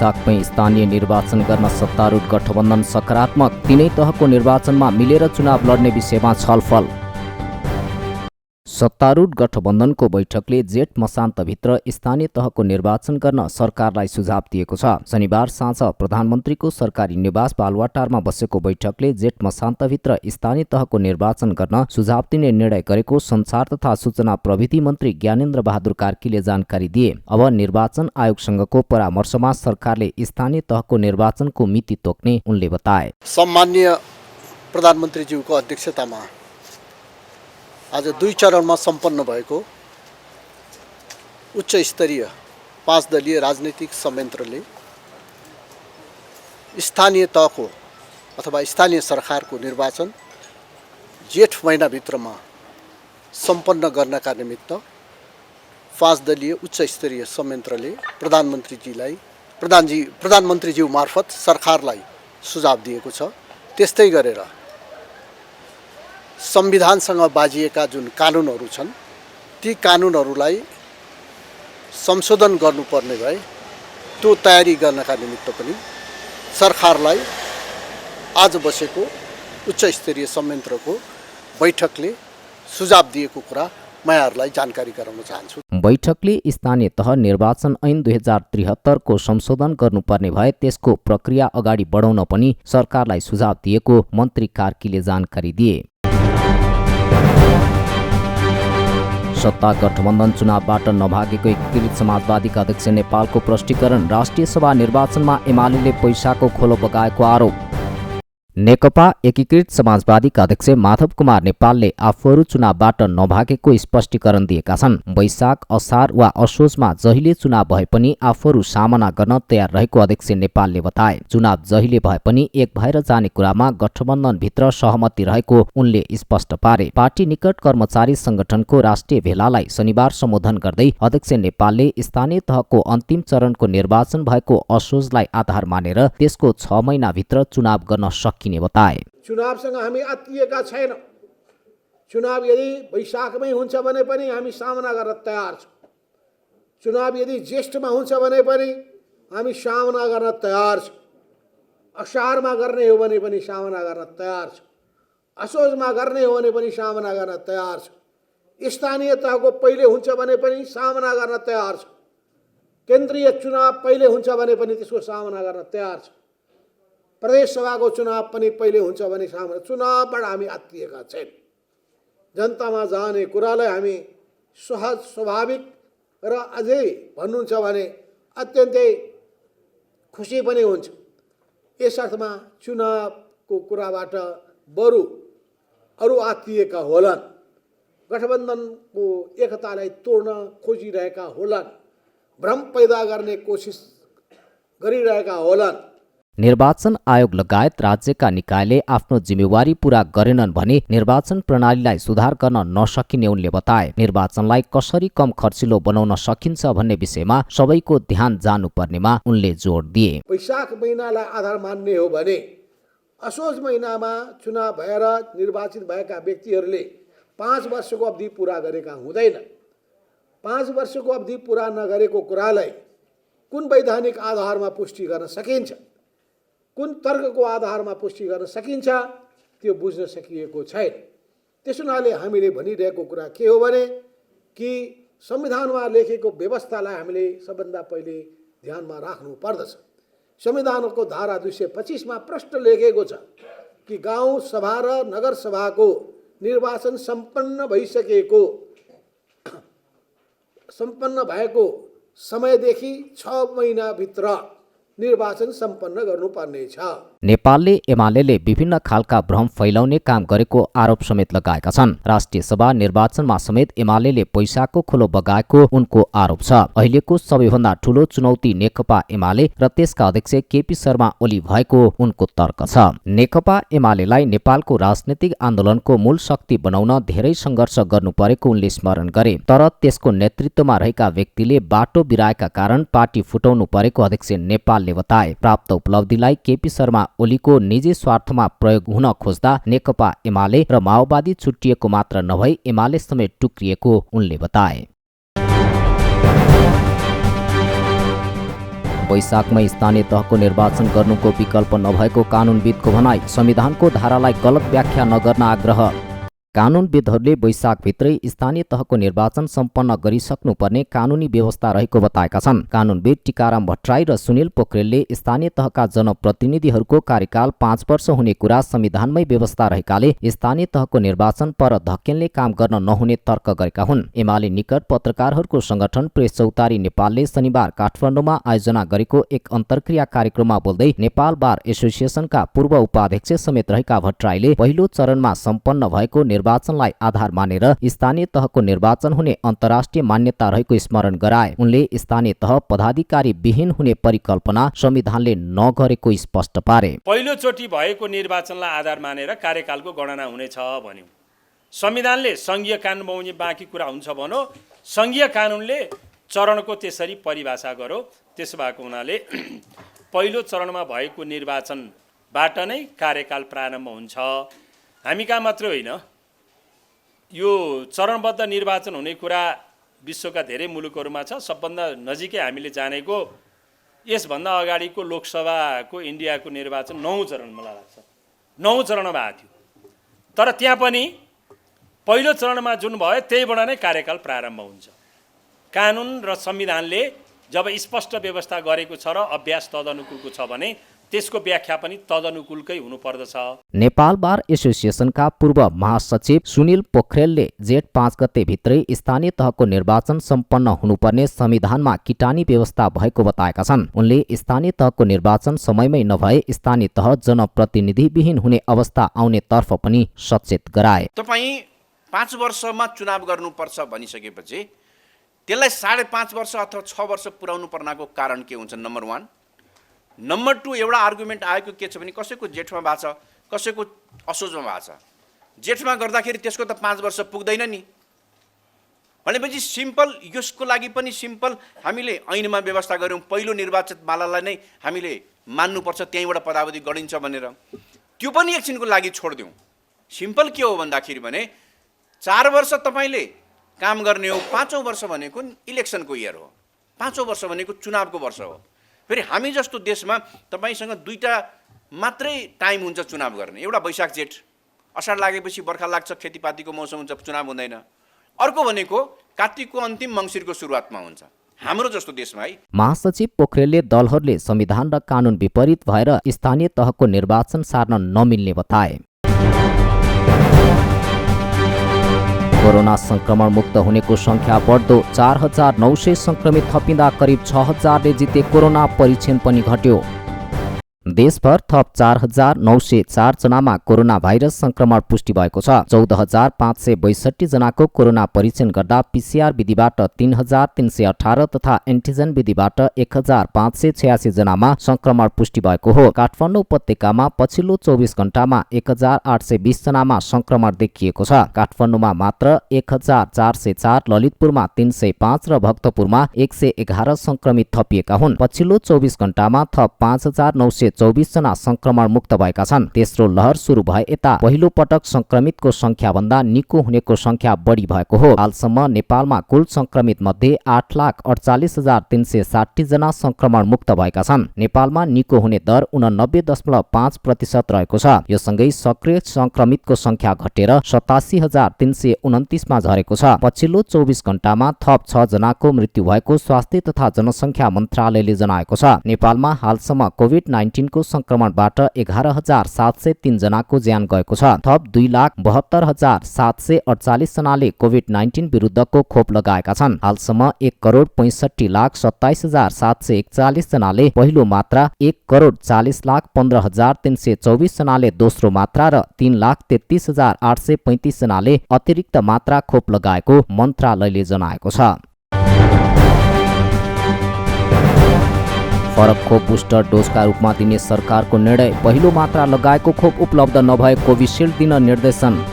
वैशाखमै स्थानीय निर्वाचन गर्न सत्तारूढ गठबन्धन सकारात्मक। तीनै तहको निर्वाचनमा मिलेर चुनाव लड्ने विषयमा छलफल। सत्तारूढ गठबन्धनको बैठकले जेठ मसान्तभित्र स्थानीय तहको निर्वाचन गर्न सरकारलाई सुझाव दिएको छ। शनिबार साँझ प्रधानमन्त्रीको सरकारी निवास बालुवाटारमा बसेको बैठकले जेठ मसान्तभित्र स्थानीय तहको निर्वाचन गर्न सुझाव दिने निर्णय गरेको सञ्चार तथा सूचना प्रविधि मन्त्री ज्ञानेन्द्र बहादुर कार्कीले जानकारी दिए। अब निर्वाचन आयोगसँगको परामर्शमा सरकारले स्थानीय तहको निर्वाचनको मिति तोक्ने उनले बताए। सम्माननीय प्रधानमन्त्रीज्यूको अध्यक्षतामा आज 2 चरणमा सम्पन्न भएको उच्च स्तरीय 5 दलीय राजनीतिक संयन्त्रले स्थानीय तहको अथवा स्थानीय सरकारको निर्वाचन जेठ महिनाभित्रमा सम्पन्न गर्नका निमित्त 5 दलीय उच्च स्तरीय संयन्त्रले प्रधानमन्त्रीज्यू मार्फत सरकारलाई सुझाव दिएको छ। त्यस्तै गरेर संविधानसँग बाजिएका जुन कानुनहरू छन् ती कानुनहरूलाई संशोधन गर्नुपर्ने भए त्यो तयारी गर्नका निमित्त पनि सरकारलाई आज बसेको उच्च स्तरीय संयन्त्रको बैठकले सुझाव दिएको कुरा म यहाँहरूलाई जानकारी गराउन चाहन्छु। बैठकले स्थानीय तह निर्वाचन ऐन 2073 को संशोधन गर्नुपर्ने भए त्यसको प्रक्रिया अगाडि बढाउन पनि सरकारलाई सुझाव दिएको मन्त्री कार्कीले जानकारी दिए। सत्ता गठबन्धन चुनावबाट नभागेको एकीकृत समाजवादीका अध्यक्ष नेपालको प्रष्टीकरण। राष्ट्रिय सभा निर्वाचनमा एमालेले पैसाको खोलो बगाएको आरोप। नेकपा एकीकृत समाजवादीका अध्यक्ष माधव कुमार नेपालले आफूहरू चुनावबाट नभागेको स्पष्टीकरण दिएका छन्। वैशाख, असार वा असोजमा जहिले चुनाव भए पनि आफूहरू सामना गर्न तयार रहेको अध्यक्ष नेपालले बताए। चुनाव जहिले भए पनि एक भएर जाने कुरामा गठबन्धनभित्र सहमति रहेको उनले स्पष्ट पारे। पार्टी निकट कर्मचारी संगठनको राष्ट्रिय भेलालाई शनिबार सम्बोधन गर्दै अध्यक्ष नेपालले स्थानीय तहको अन्तिम चरणको निर्वाचन भएको असोजलाई आधार मानेर त्यसको 6 महिनाभित्र चुनाव गर्न किने बताए। चुनावसँग हामी आत्तिएका छैनौँ। चुनाव यदि वैशाखमै हुन्छ भने पनि हामी सामना गर्न तयार छौँ। चुनाव यदि ज्येष्ठमा हुन्छ भने पनि हामी सामना गर्न तयार छौँ। असारमा गर्ने हो भने पनि सामना गर्न तयार छौँ। असोजमा गर्ने हो भने पनि सामना गर्न तयार छौँ। स्थानीय तहको पहिले हुन्छ भने पनि सामना गर्न तयार छौँ। केन्द्रीय चुनाव पहिले हुन्छ भने पनि त्यसको सामना गर्न तयार छौँ। प्रदेश सभाको चुनाव पनि पहिले हुन्छ भने सामना चुनावबाट हामी आत्तिएका छैन। जनतामा जाने कुरालाई हामी सहज स्वाभाविक र अझै भन्नुहुन्छ भने अत्यन्तै खुसी पनि हुन्छ। यस अर्थमा चुनावको कुराबाट बरु अरू आत्तिएका होलान्, गठबन्धनको एकतालाई तोड्न खोजिरहेका होलान्, भ्रम पैदा गर्ने कोसिस गरिरहेका होलान्। निर्वाचन आयोग लगायत राज्यका निकायले आफ्नो जिम्मेवारी पूरा गरेनन् भने निर्वाचन प्रणालीलाई सुधार गर्न नसकिने उनले बताए। निर्वाचनलाई कसरी कम खर्चिलो बनाउन सकिन्छ भन्ने विषयमा सबैको ध्यान जानुपर्नेमा उनले जोड दिए। वैशाख महिनालाई आधार मान्ने हो भने असोज महिनामा चुनाव भएर निर्वाचित भएका व्यक्तिहरूले 5 वर्षको अवधि पूरा गरेका हुँदैन। 5 वर्षको अवधि पूरा नगरेको कुरालाई कुन वैधानिक आधारमा पुष्टि गर्न सकिन्छ, कुन तर्कको आधारमा पुष्टि गर्न सकिन्छ, त्यो बुझ्न सकिएको छैन। त्यस हुनाले हामीले भनिरहेको कुरा के हो भने कि संविधानमा लेखेको व्यवस्थालाई हामीले सबभन्दा पहिले ध्यानमा राख्नु पर्दछ। संविधानको धारा 225 मा प्रष्ट लेखेको छ कि गाउँ सभा र नगर सभाको निर्वाचन सम्पन्न भएको समयदेखि 6 महिनाभित्र निर्वाचन सम्पन्न गर्नुपर्ने छ। नेपालले एमालेले विभिन्न खालका भ्रम फैलाउने काम गरेको आरोप समेत लगाएका छन्। राष्ट्रिय सभा निर्वाचनमा समेत एमालेले पैसाको खोलो बगाएको उनको आरोप छ। अहिलेको सबैभन्दा ठूलो चुनौती नेकपा एमाले र त्यसका अध्यक्ष केपी शर्मा ओली भएको उनको तर्क छ। नेकपा एमालेलाई नेपालको राजनीतिक आन्दोलनको मूल शक्ति बनाउन धेरै सङ्घर्ष गर्नु परेको उनले स्मरण गरे। तर त्यसको नेतृत्वमा रहेका व्यक्तिले बाटो बिराएका कारण पार्टी फुटाउनु परेको अध्यक्ष नेपालले बताए। प्राप्त उपलब्धिलाई केपी शर्मा ओलीको निजी स्वार्थमा प्रयोग हुन खोज्दा नेकपा एमाले र माओवादी छुट्टिएको मात्र नभई एमाले समेत टुक्रिएको उनले बताए। वैशाखमै स्थानीय तहको निर्वाचन गर्नुको विकल्प नभएको कानुनविदको भनाई। संविधानको धारालाई गलत व्याख्या नगर्न आग्रह। कानुनविदहरूले वैशाखभित्रै स्थानीय तहको निर्वाचन सम्पन्न गरिसक्नुपर्ने कानुनी व्यवस्था रहेको बताएका छन्। कानुनविद टीकाराम भट्टराई र सुनिल पोखरेलले स्थानीय तहका जनप्रतिनिधिहरूको कार्यकाल 5 वर्ष हुने कुरा संविधानमै व्यवस्था रहेकाले स्थानीय तहको निर्वाचन पर धकेल्ने काम गर्न नहुने तर्क गरेका हुन्। एमाले निकट पत्रकारहरूको संगठन प्रेस चौतारी नेपालले शनिबार काठमाडौँमा आयोजना गरेको एक अन्तर्क्रिया कार्यक्रममा बोल्दै नेपाल बार एसोसिएसनका पूर्व उपाध्यक्ष समेत रहेका भट्टराईले पहिलो चरणमा सम्पन्न भएको निर्वाचनलाई आधार मानेर स्थानीय तहको निर्वाचन हुने अन्तर्राष्ट्रिय मान्यता रहेको स्मरण गराए। उनले स्थानीय तह पदाधिकारी विहीन हुने परिकल्पना संविधानले नगरेको स्पष्ट पारे। पहिलोचोटि भएको निर्वाचनलाई आधार मानेर कार्यकालको गणना हुनेछ भन्यो। संविधानले संघीय कानुन बमोजिम बाँकी कुरा हुन्छ भनो, संघीय कानुनले चरणको त्यसरी परिभाषा गरो। त्यसो भएको हुनाले पहिलो चरणमा भएको निर्वाचनबाट नै कार्यकाल प्रारम्भ हुन्छ। हामी कहाँ मात्रै होइन, यो चरणबद्ध निर्वाचन हुने कुरा विश्वका धेरै मुलुकहरूमा छ। सबभन्दा नजिकै हामीले जानेको यसभन्दा अगाडिको लोकसभाको इन्डियाको निर्वाचन 9 चरण मलाई लाग्छ 9 चरणमा भएको थियो। तर त्यहाँ पनि पहिलो चरणमा जुन भयो त्यहीबाट नै कार्यकाल प्रारम्भ हुन्छ। कानुन र संविधानले जब स्पष्ट व्यवस्था गरेको छ र अभ्यास तदनुकूलको छ भने त्यसको व्याख्या पनि तदनुकूलकै हुनुपर्दछ। नेपाल बार एसोसिएसनका पूर्व महासचिव सुनिल पोखरेलले जेठ 5 गते भित्रै स्थानीय तहको निर्वाचन सम्पन्न हुनुपर्ने संविधानमा किटानी व्यवस्था भएको बताएका छन्। उनले स्थानीय तहको निर्वाचन समयमै नभए स्थानीय तह जनप्रतिनिधि विहीन हुने अवस्था आउने तर्फ पनि सचेत गराए। तपाईँ 5 वर्षमा चुनाव गर्नुपर्छ भनिसकेपछि त्यसलाई 5.5 वर्ष अथवा 6 वर्ष पुर्याउनु पर्नको कारण के हुन्छ? नम्बर 1। नम्बर 2, एउटा आर्गुमेन्ट आएको के छ भने कसैको जेठमा भएको छ, कसैको असोजमा भएको छ। जेठमा गर्दाखेरि त्यसको त 5 वर्ष पुग्दैन नि। भनेपछि सिम्पल, यसको लागि पनि सिम्पल हामीले ऐनमा व्यवस्था गऱ्यौँ। पहिलो निर्वाचितवालालाई नै हामीले मान्नुपर्छ, त्यहीँबाट पदावधि गरिन्छ भनेर। त्यो पनि एकछिनको लागि छोडिदिउँ। सिम्पल के हो भन्दाखेरि भने 4 वर्ष तपाईँले काम गर्ने हो, 5औँ वर्ष भनेको इलेक्सनको इयर हो, 5औँ वर्ष भनेको चुनावको वर्ष हो। फेरि हामी जस्तो देशमा तपाईँसँग 2टा मात्रै टाइम हुन्छ चुनाव गर्ने। एउटा वैशाख जेठ, असार लागेपछि बर्खा लाग्छ, खेतीपातीको मौसम हुन्छ, चुनाव हुँदैन। अर्को भनेको कार्तिकको अन्तिम मङ्सिरको सुरुवातमा हुन्छ हाम्रो जस्तो देशमा है। महासचिव पोखरेलले दलहरूले संविधान र कानुन विपरीत भएर स्थानीय तहको निर्वाचन सार्न नमिल्ने बताए। कोरोना संक्रमण मुक्त हुनेको संख्या बढ्दो, 4900 संक्रमित थपिँदा करिब 6000ले जिते कोरोना परीक्षण पनि घट्यो। देशभर थप 4904 जनामा कोरोना भाइरस संक्रमण पुष्टि भएको छ। 14562 जनाको कोरोना परीक्षण गर्दा पीसीआर विधिबाट 3318 तथा एन्टिजन विधिबाट 1586 जनामा संक्रमण पुष्टि भएको हो। काठमाडौँ उपत्यकामा पछिल्लो 24 घण्टामा 1820 जनामा संक्रमण देखिएको छ। काठमाडौँमा मात्र 1404, ललितपुरमा 305 र भक्तपुरमा 111 संक्रमित थपिएका हुन्। पछिल्लो 24 घण्टामा थप 5924 जना संक्रमण मुक्त भएका छन्। तेस्रो लहर सुरु भए यता पहिलो पटक संक्रमितको संख्या भन्दा निको हुनेको संख्या बढी भएको हो। हालसम्म नेपालमा कुल संक्रमित मध्ये 8,48,360 जना संक्रमण मुक्त भएका छन्। नेपालमा निको हुने दर 89.5% रहेको छ। यो सँगै सक्रिय संक्रमितको संख्या घटेर 87,329 मा झरेको छ। पछिल्लो 24 घण्टामा थप 6 जनाको मृत्यु भएको स्वास्थ्य तथा जनसंख्या मन्त्रालयले जनाएको छ। नेपालमा हालसम्म कोभिड-19 को संक्रमणबाट 11,703 जनाको ज्यान गएको छ। थप 2,72,748 जनाले कोभिड-19 विरुद्धको खोप लगाएका छन्। हालसम्म 1,65,27,741 जनाले पहिलो मात्रा, 1,40,15,324 जनाले दोस्रो मात्रा र 3,33,835 जनाले अतिरिक्त मात्रा खोप लगाएको मन्त्रालयले जनाएको छ। फरक खोप बुस्टर डोजका रूपमा दिने सरकारको निर्णय। पहिलो मात्रा लगाएको खोप उपलब्ध नभए कोभिसिल्ड दिन निर्देशन।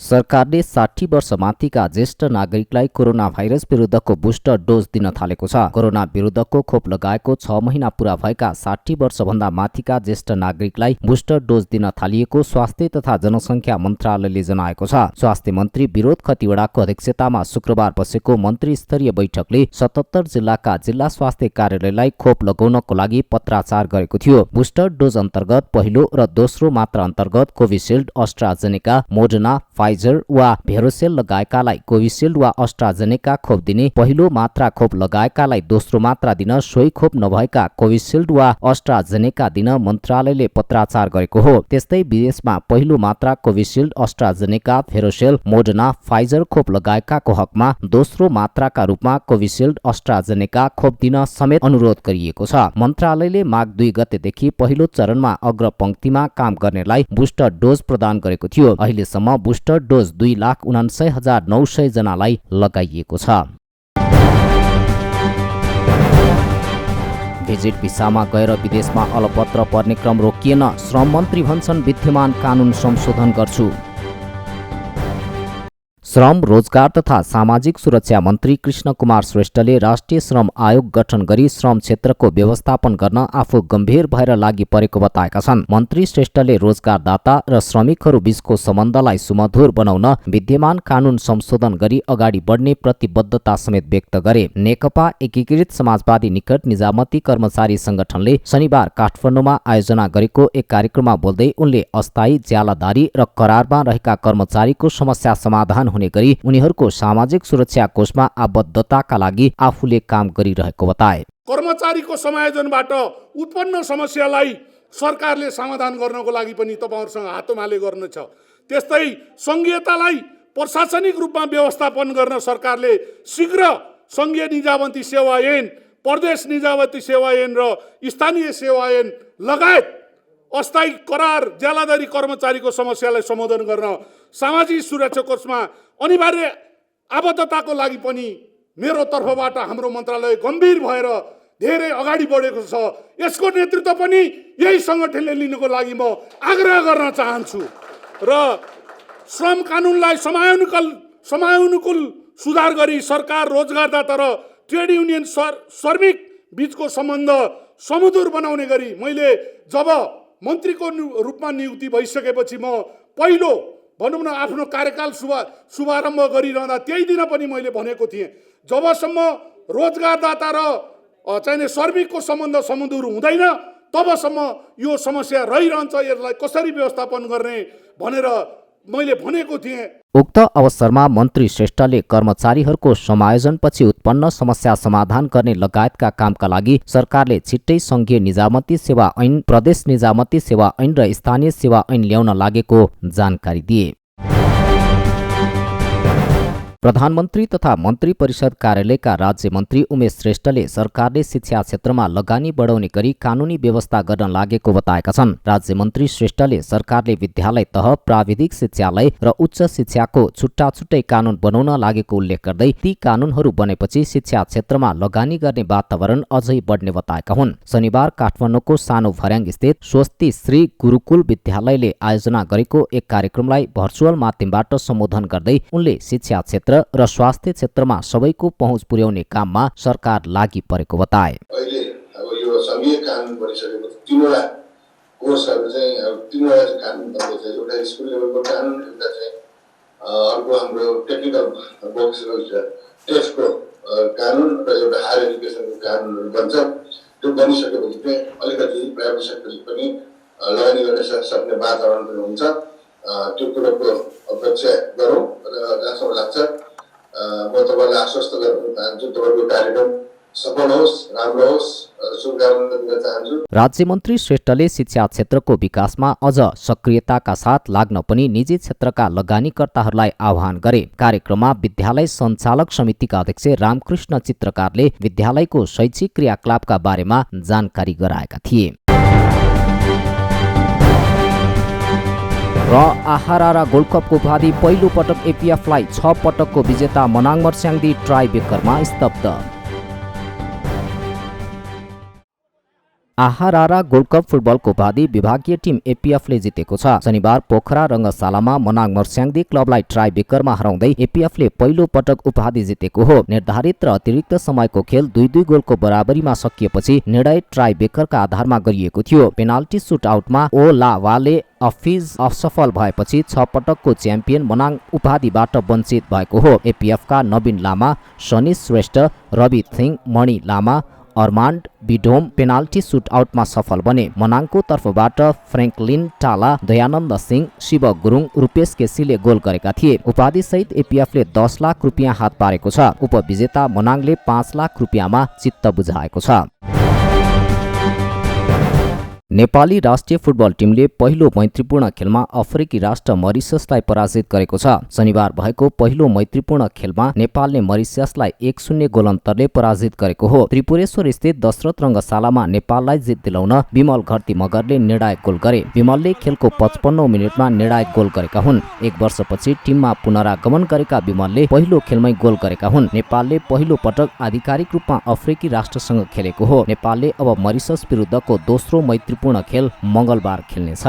सरकारले 60 वर्ष माथिका ज्येष्ठ नागरिकलाई कोरोना भाइरस विरुद्धको बुस्टर डोज दिन थालेको छ। कोरोना विरुद्धको खोप लगाएको 6 महिना पूरा भएका 60 वर्षभन्दा माथिका ज्येष्ठ नागरिकलाई बुस्टर डोज दिन थालिएको स्वास्थ्य तथा जनसङ्ख्या मन्त्रालयले जनाएको छ। स्वास्थ्य मन्त्री विरोध खतिवड़ाको अध्यक्षतामा शुक्रबार बसेको मन्त्री स्तरीय बैठकले 77 जिल्लाका जिल्ला स्वास्थ्य कार्यालयलाई खोप लगाउनको लागि पत्राचार गरेको थियो। बुस्टर डोज अन्तर्गत पहिलो र दोस्रो मात्रा अन्तर्गत कोभिसिल्ड, अस्ट्राजेनेका, मोडर्ना, फाइजर वा भेरोसेल लगाएकालाई कोभिसिल्ड वा अस्ट्राजेनेका खोप दिने, पहिलो मात्रा खोप लगाएकालाई दोस्रो मात्रा दिन, सोही खोप नभएका कोभिसिल्ड वा अस्ट्राजेनेका दिन मन्त्रालयले पत्राचार गरेको हो। त्यस्तै विदेशमा पहिलो मात्रा कोभिसिल्ड, अस्ट्राजेनेका, भेरोसेल, मोडर्ना, फाइजर खोप लगाएकाको हकमा दोस्रो मात्राका रूपमा कोभिसिल्ड, अस्ट्राजेनेका खोप दिन समेत अनुरोध गरिएको छ। मन्त्रालयले माघ 2 गतेदेखि पहिलो चरणमा अग्रपंक्तिमा काम गर्नेलाई बुस्टर डोज प्रदान गरेको थियो। अहिलेसम्म बुस्टर डोज 2,79,900 जनालाई लगाइएको छ। भिजिट भिसामा गएर विदेशमा अलपत्र पर्ने क्रम रोकिएन। श्रम मन्त्री भन्छन् विद्यमान कानुन संशोधन गर्छु। श्रम, रोजगार तथा सामाजिक सुरक्षा मन्त्री कृष्ण कुमार श्रेष्ठले राष्ट्रिय श्रम आयोग गठन गरी श्रम क्षेत्रको व्यवस्थापन गर्न आफू गम्भीर भएर लागि परेको बताएका छन्। मन्त्री श्रेष्ठले रोजगारदाता र श्रमिकहरू बीचको सम्बन्धलाई सुमधुर बनाउन विद्यमान कानुन संशोधन गरी अगाडि बढ्ने प्रतिबद्धता समेत व्यक्त गरे। नेकपा एकीकृत समाजवादी निकट निजामती कर्मचारी संगठनले शनिबार काठमाडौँमा आयोजना गरेको एक कार्यक्रममा बोल्दै उनले अस्थायी ज्यालादारी र करारमा रहेका कर्मचारीको समस्या समाधान हुने गरी उनीहरूको सामाजिक सुरक्षा कोषमा आबद्धताका लागि आफूले काम गरिरहेको बताए। कर्मचारीको समायोजनबाट उत्पन्न समस्यालाई सरकारले समाधान गर्नको लागि पनि तपाईहरुसँग हातोमाले गर्नु छ। त्यस्तै संघीयतालाई प्रशासनिक रूपमा व्यवस्थापन गर्न सरकारले शीघ्र संघीय निजामती सेवा ऐन, प्रदेश निजामती सेवा ऐन र स्थानीय सेवा ऐन लगायत अस्थायी करार ज्यालादारी कर्मचारीको समस्यालाई समाधान गर्न सामाजिक सुरक्षा कोषमा अनिवार्य आबद्धताको लागि पनि मेरो तर्फबाट हाम्रो मन्त्रालय गम्भीर भएर धेरै अगाडि बढेको छ। यसको नेतृत्व पनि यही संगठनले लिनको लागि म आग्रह गर्न चाहन्छु र श्रम कानुनलाई समयानुकूल सुधार गरी सरकार, रोजगारदाता र ट्रेड युनियन श्रमिक बीचको सम्बन्ध सुमधुर बनाउने गरी मैले जब मन्त्रीको रूपमा नियुक्ति भइसकेपछि म पहिलो भनौँ न आफ्नो कार्यकाल शुभारम्भ गरिरहँदा त्यही दिन पनि मैले भनेको थिएँ, जबसम्म रोजगारदाता र चाहिने श्रमिकको सम्बन्ध सुमधुर हुँदैन तबसम्म यो समस्या रहिरहन्छ, यसलाई कसरी व्यवस्थापन गर्ने भनेर मैले भनेको थिएँ। उक्त अवसरमा मन्त्री श्रेष्ठले कर्मचारीहरूको समायोजनपछि उत्पन्न समस्या समाधान गर्ने लगायतका कामका लागि सरकारले छिट्टै संघीय निजामती सेवा ऐन, प्रदेश निजामती सेवा ऐन र स्थानीय सेवा ऐन ल्याउन लागेको जानकारी दिए। प्रधानमन्त्री तथा मन्त्री परिषद कार्यालयका राज्य मन्त्री उमेश श्रेष्ठले सरकारले शिक्षा क्षेत्रमा लगानी बढाउने गरी कानुनी व्यवस्था गर्न लागेको बताएका छन्। राज्य मन्त्री श्रेष्ठले सरकारले विद्यालय तह, प्राविधिक शिक्षालय र उच्च शिक्षाको छुट्टा छुट्टै कानुन बनाउन लागेको उल्लेख गर्दै ती कानुनहरू बनेपछि शिक्षा क्षेत्रमा लगानी गर्ने वातावरण अझै बढ्ने बताएका हुन्। शनिबार काठमाडौँको सानो भर्याङ स्थित स्वस्ति श्री गुरुकुल विद्यालयले आयोजना गरेको एक कार्यक्रमलाई भर्चुअल माध्यमबाट सम्बोधन गर्दै उनले शिक्षा क्षेत्र र स्वास्थ्य क्षेत्रमा सबैको पहुँच पुर्याउने काममा सरकार लागि परेको बताए। अहिले अब यो संघीय कानुन बनिसकेपछि तीनवटा कोर्सहरू चाहिँ तीनवटा कानुन बन्दैछ। एउटा स्कुल लेभलको कानुन, एउटा चाहिँ अर्को हाम्रो टेक्निकल भोकेसनल टेस्टको कानुन र एउटा हायर एजुकेसनको कानुनहरू बन्छ। त्यो बनिसकेपछि चाहिँ अलिकति प्राइभेट सेक्टरले पनि लगानी गर्न सक्ने वातावरण पनि हुन्छ। त्यो कुरोको अपेक्षा गरौँ र जहाँसम्म लाग्छ म तपाईँलाई आश्वस्त गर्न चाहन्छु, तपाईँको कार्यक्रम सफल होस्, राम्रो होस्, शुभकामना दिन चाहन्छु। राज्य मन्त्री श्रेष्ठले शिक्षा क्षेत्रको विकासमा अझ सक्रियताका साथ लाग्न पनि निजी क्षेत्रका लगानीकर्ताहरूलाई आह्वान गरे। कार्यक्रममा विद्यालय सञ्चालक समितिका अध्यक्ष रामकृष्ण चित्रकारले विद्यालयको शैक्षिक क्रियाकलापका बारेमा जानकारी गराएका थिए। र आहारा गोल्ड कपको उपाधि पहिलो पटक एपिएफलाई 6 पटकको विजेता मनाङ मर्स्याङ्दी ट्राई बेकरमा स्तब्ध। आहारारा गोल्ड कप फुटबलको उपाधि विभागीय टिम एपीएफले जितेको छ। शनिबार पोखरा रङ्गशालामा मनाङ मर्स्याङ्दी क्लबलाई ट्राई बेकरमा हराउँदै एपीएफले पहिलो पटक उपाधि जितेको हो। निर्धारित र अतिरिक्त समयको खेल 2-2 गोलको बराबरीमा सकिएपछि निर्णय ट्राई बेकरका आधारमा गरिएको थियो। पेनाल्टी सुटआउटमा ओलावाले अफिज असफल भएपछि 6 पटकको च्याम्पियन मनाङ उपाधिबाट वञ्चित भएको हो। एपीएफका नवीन लामा, शनि श्रेष्ठ, रवि थिङ, मणि लामा, अर्मान्ड बिडोम पेनाल्टी सुटआउटमा सफल बने। मनाङको तर्फबाट फ्रेङ्कलिन टाला, दयानन्द सिंह, शिव गुरुङ, रूपेश केसीले गोल गरेका थिए। उपाधिसहित एपीएफले 10 लाख रुपियाँ हात पारेको छ। उपविजेता मनाङले 5 लाख रुपियाँमा चित्त बुझाएको छ। नेपाली राष्ट्रिय फुटबल टिमले पहिलो मैत्रीपूर्ण खेलमा अफ्रिकी राष्ट्र मरिससलाई पराजित गरेको छ। शनिबार भएको पहिलो मैत्रीपूर्ण खेलमा नेपालले मरिससलाई 1-0 गोल अन्तरले पराजित गरेको हो। त्रिपुरेश्वर स्थित दशरथ रङ्गशालामा नेपाललाई जित दिलाउन विमल घरती मगरले निर्णायक गोल गरे। विमलले खेलको 55औं मिनेटमा निर्णायक गोल गरेका हुन्। 1 वर्षपछि टिममा पुनरागमन गरेका विमलले पहिलो खेलमै गोल गरेका हुन्। नेपालले पहिलो पटक आधिकारिक रूपमा अफ्रिकी राष्ट्रसँग खेलेको हो। नेपालले अब मरिसस विरुद्धको दोस्रो मैत्रीपूर्ण खेल मङ्गलबार खेल्नेछ।